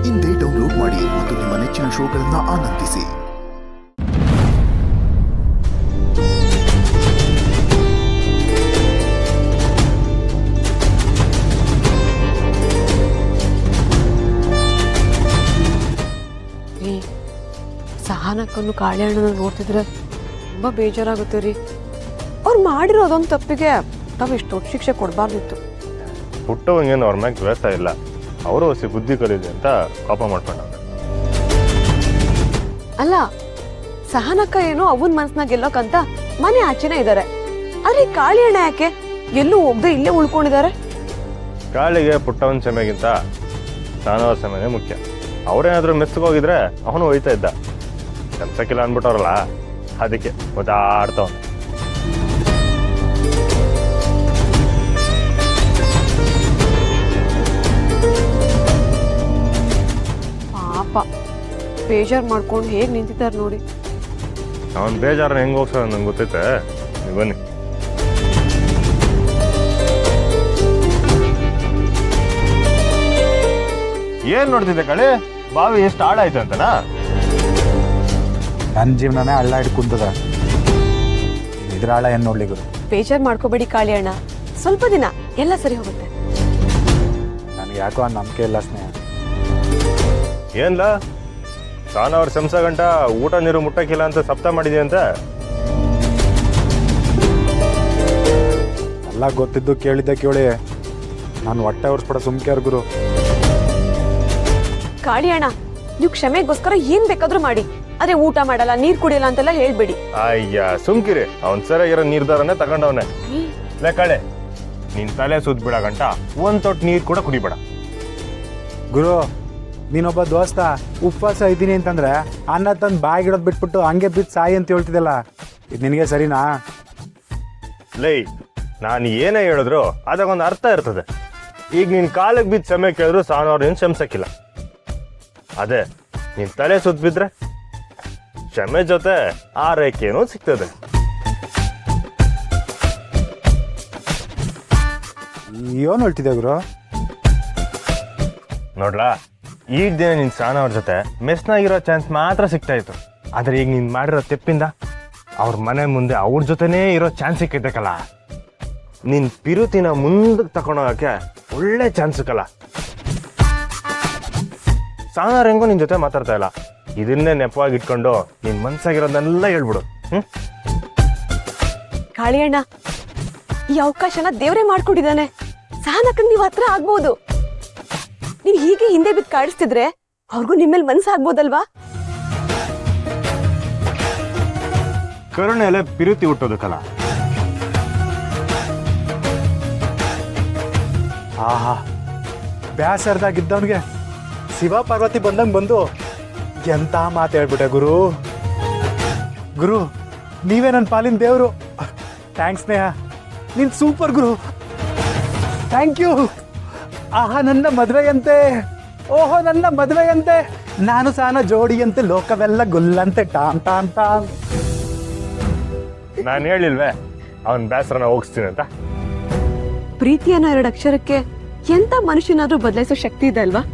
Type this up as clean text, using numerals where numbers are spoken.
ಇಂದೇ ಡೌನ್ಲೋಡ್ ಮಾಡಿ ಮತ್ತು ನಿಮ್ಮ ನೆಚ್ಚಿನ ಶೋಗಳನ್ನು ಆನಂದಿಸಿ. ಸಹನಕ್ಕನ್ನು ಕಾಳಿಯಣ್ಣನ ನೋಡ್ತಿದ್ರೆ ತುಂಬ ಬೇಜಾರಾಗುತ್ತೆ ರೀ. ಅವ್ರು ಮಾಡಿರೋದೊಂದು ತಪ್ಪಿಗೆ ನಾವು ಇಷ್ಟು ದೊಡ್ಡ ಶಿಕ್ಷೆ ಕೊಡಬಾರ್ದಿತ್ತು. ಹುಟ್ಟೋವಂಗೇನು ಅವ್ರ ಮ್ಯಾಗ ದ್ವೇಷ ಇಲ್ಲ, ಅವರು ಹೊಸ ಬುದ್ಧಿ ಕಲಿದೆ ಅಂತ ಕೋಪ ಮಾಡ್ಕೊಂಡವ್ರೆ. ಅಲ್ಲ, ಸಹನಕ್ಕ ಏನೋ ಅವನ ಮನ್ಸನ್ನ ಗೆಲ್ಲೋಕಂತ ಮನೆ ಆಚೆನೇ ಇದ್ದಾರೆ. ಅರೆ ಕಾಳಿಯಣ್ಣ ಯಾಕೆ ಎಲ್ಲೂ ಹೋಗದೆ ಇಲ್ಲೇ ಉಳ್ಕೊಂಡಿದ್ದಾರೆ? ಕಾಳಿಗೆ ಪುಟ್ಟವನ ಕ್ಷಮೆಗಿಂತ ಸಾನವ್ರ ಕ್ಷಮೆನೇ ಮುಖ್ಯ. ಅವ್ರೇನಾದ್ರೂ ಮೆಸ್ಸಿಗೋಗಿದ್ರೆ ಅವನು ಹೋಯ್ತಾ ಇದ್ದ. ಕೆಲ್ಸಕ್ಕಿಲ್ಲ ಅಂದ್ಬಿಟ್ಟವ್ರಲ್ಲ, ಅದಕ್ಕೆ ಓದಾಡ್ತಾವ. ಪಾಪ ಬೇಜಾರು ಮಾಡ್ಕೊಂಡು ಹೇಗೆ ನಿಂತಿದ್ದಾರೆ ನೋಡಿ. ಅವನ್ ಬೇಜಾರನ್ನ ಹೆಂಗ್ ಹೋಗ್ಸೋದು ನಂಗೆ ಗೊತ್ತೈತೆ. ನೀವು ಬನ್ನಿ. ಏನ್ ನೋಡ್ತಿದ್ದೆ ಕಳೆ? ಬಾವಿ ಎಷ್ಟು ಆಳಾಯ್ತು ಅಂತನಾ? ನನ್ನ ಜೀವನನೇ ಹಳ್ಳ ಹಿಡ್ಕುಂತದ, ಇದ್ರ ಆಳ ಏನ್ ನೋಡ್ಲಿ ಗುರು. ಬೇಜಾರು ಮಾಡ್ಕೋಬೇಡಿ ಕಾಳಿಯಣ್ಣ, ಸ್ವಲ್ಪ ದಿನ ಎಲ್ಲ ಸರಿ ಹೋಗುತ್ತೆ. ನನಗೆ ಯಾಕೋ ಆ ನಂಬಿಕೆ ಇಲ್ಲ ಸ್ನೇಹ. ಏನ್ಲ ಸಾನವ್ರ ಶಂಸ ಗಂಟ ಊಟ ನೀರು ಮುಟ್ಟಕ್ಕಿಲ್ಲ ಅಂತ ಸಪ್ತ ಮಾಡಿದೆ ಅಂತ? ಎಲ್ಲ ಗೊತ್ತಿದ್ದು ಕೇಳಿದ್ದೆ ಕೇಳಿ ನಾನು ಹೊಟ್ಟೆ ಉರ್ಸ್ಬಿಡ ಸುಮ್ಕೆ ಗುರು. ಕಾಳಿಯಣ್ಣ, ನೀವು ಕ್ಷಮೆಗೋಸ್ಕರ ಏನ್ ಬೇಕಾದ್ರೂ ಮಾಡಿ, ಆದ್ರೆ ಊಟ ಮಾಡಲ್ಲ, ನೀರ್ ಕುಡಿಯಲ್ಲ ಅಂತೆಲ್ಲ ಹೇಳ್ಬೇಡಿ. ಅಯ್ಯ ಸುಮ್ಕಿರಿ, ಅವನ್ ಸರಿಯಾಗಿರೋ ನಿರ್ಧಾರನೇ ತಗೊಂಡವನೆ. ಲೆಕ್ಕಳೆ ನಿನ್ ತಲೆ ಸುದ್ ಬಿಡ ಗಂಟ ಒಂದ್ ತೊಟ್ಟು ನೀರ್ ಕೂಡ ಕುಡಿಬೇಡ. ಗುರು, ನೀನೊಬ್ಬ ದೋಸ್ತ ಉಪವಾಸ ಇದ್ದೀನಿ ಅಂತಂದ್ರೆ ಅನ್ನ ತಂದು ಬಾಯಿಗಿಡೋದು ಬಿಟ್ಬಿಟ್ಟು ಹಂಗೆ ಬಿದ್ದು ಸಾಯಿ ಅಂತ ಹೇಳ್ತಿದ್ದಲ್ಲ, ಇದು ನಿನಗೆ ಸರಿನಾ? ಲೈ, ನಾನು ಏನೇ ಹೇಳಿದ್ರು ಅದಕ್ಕೊಂದು ಅರ್ಥ ಇರ್ತದೆ. ಈಗ ನಿನ್ ಕಾಲಕ್ಕೆ ಬಿದ್ದು ಕ್ಷಮೆ ಕೇಳಿದ್ರು ಸಾನವ್ರ ನೀನ್ ಶಂಸಕ್ಕಿಲ್ಲ. ಅದೇ ನಿನ್ ತಲೆ ಸುದ್ ಬಿದ್ರೆ ಕ್ಷಮೆ ಜೊತೆ ಆರೈಕೆನೂ ಸಿಗ್ತದೆ. ಏನು ಹೇಳ್ತಿದ್ದೆ ಗುರು? ನೋಡ್ಲಾ, ಈಗ ದಿನ ನಿನ್ ಸಾನವ್ರ ಜೊತೆ ಮೆಸ್ನಾಗಿರೋ ಚಾನ್ಸ್ ಮಾತ್ರ ಸಿಗ್ತಾ ಇತ್ತು. ಆದ್ರೆ ಈಗ ನೀನ್ ಮಾಡಿರೋ ತೆಪ್ಪಿಂದ ಅವ್ರ ಮನೆ ಮುಂದೆ ಅವ್ರ ಜೊತೆನೇ ಇರೋ ಚಾನ್ಸ್ ಸಿಕ್ಕೈತಕ್ಕಲ್ಲ. ನಿನ್ ಪಿರುತಿನ ಮುಂದಕ್ಕೆ ತಗೊಂಡೋಗಕ್ಕೆ ಒಳ್ಳೆ ಚಾನ್ಸ್ ಸಿಕ್ಕಲ್ಲ. ಸಾನವ್ರ ಹೆಂಗೋ ನಿನ್ ಜೊತೆ ಮಾತಾಡ್ತಾ ಇಲ್ಲ, ಇದನ್ನೇ ನೆಪವಾಗಿ ಇಟ್ಕೊಂಡು ನಿನ್ ಮನ್ಸಾಗಿರೋದನ್ನೆಲ್ಲ ಹೇಳ್ಬಿಡು. ಕಾಳಿಯಣ್ಣ, ಈ ಅವಕಾಶನ ದೇವರೇ ಮಾಡ್ಕೊಟ್ಟಿದ್ದಾನೆ. ಸಹನಕ್ಕನ್ ನೀವ್ ಹತ್ರ ಆಗ್ಬೋದು. ನೀವ್ ಹೀಗೆ ಹಿಂದೆ ಬಿದ್ದು ಕಾಡಿಸ್ತಿದ್ರೆ ಅವ್ರಿಗೂ ನಿಮ್ಮೇಲೆ ಮನ್ಸಾಗ್ಬೋದಲ್ವಾ? ಕರುಣೆಲೆ ಪಿರುತಿ ಹುಟ್ಟೋದಕ್ಕಲ್ಲ. ಆಹಾ, ಬ್ಯಾಸರ್ದಾಗಿದ್ದವನಿಗೆ ಶಿವ ಪಾರ್ವತಿ ಬಂದಂಗೆ ಬಂದು ಎಂತ ಮಾತು ಹೇಳ್ಬಿಟ್ಟೆ ಗುರು. ಗುರು, ನೀವೇ ನನ್ನ ಪಾಲಿನ ದೇವರು. ಥ್ಯಾಂಕ್ಸ್ ಸ್ನೇಹ, ನೀನ್ ಸೂಪರ್ ಗುರು. Thank you. ಆಹಾ, ನನ್ನ ಮದುವೆಯಂತೆ, ಓಹೋ ನನ್ನ ಮದುವೆಯಂತೆ, ನಾನು ಸಾನ ಜೋಡಿಯಂತೆ, ಲೋಕವೆಲ್ಲ ಗುಲ್ಲಂತೆ, ಟಾಮ್ ಟಾಮ್ ಟಾಮ್. ನಾನು ಹೇಳಿಲ್ವೇ ಅವನ್ ಬೇಸರನ ಹೋಗಿಸ್ತೀನಿ ಅಂತ? ಪ್ರೀತಿ ಅನ್ನೋ 2 ಅಕ್ಷರಕ್ಕೆ ಎಂತ ಮನುಷ್ಯನಾದ್ರೂ ಬದಲಾಯಿಸೋ ಶಕ್ತಿ ಇದೆ ಅಲ್ವಾ?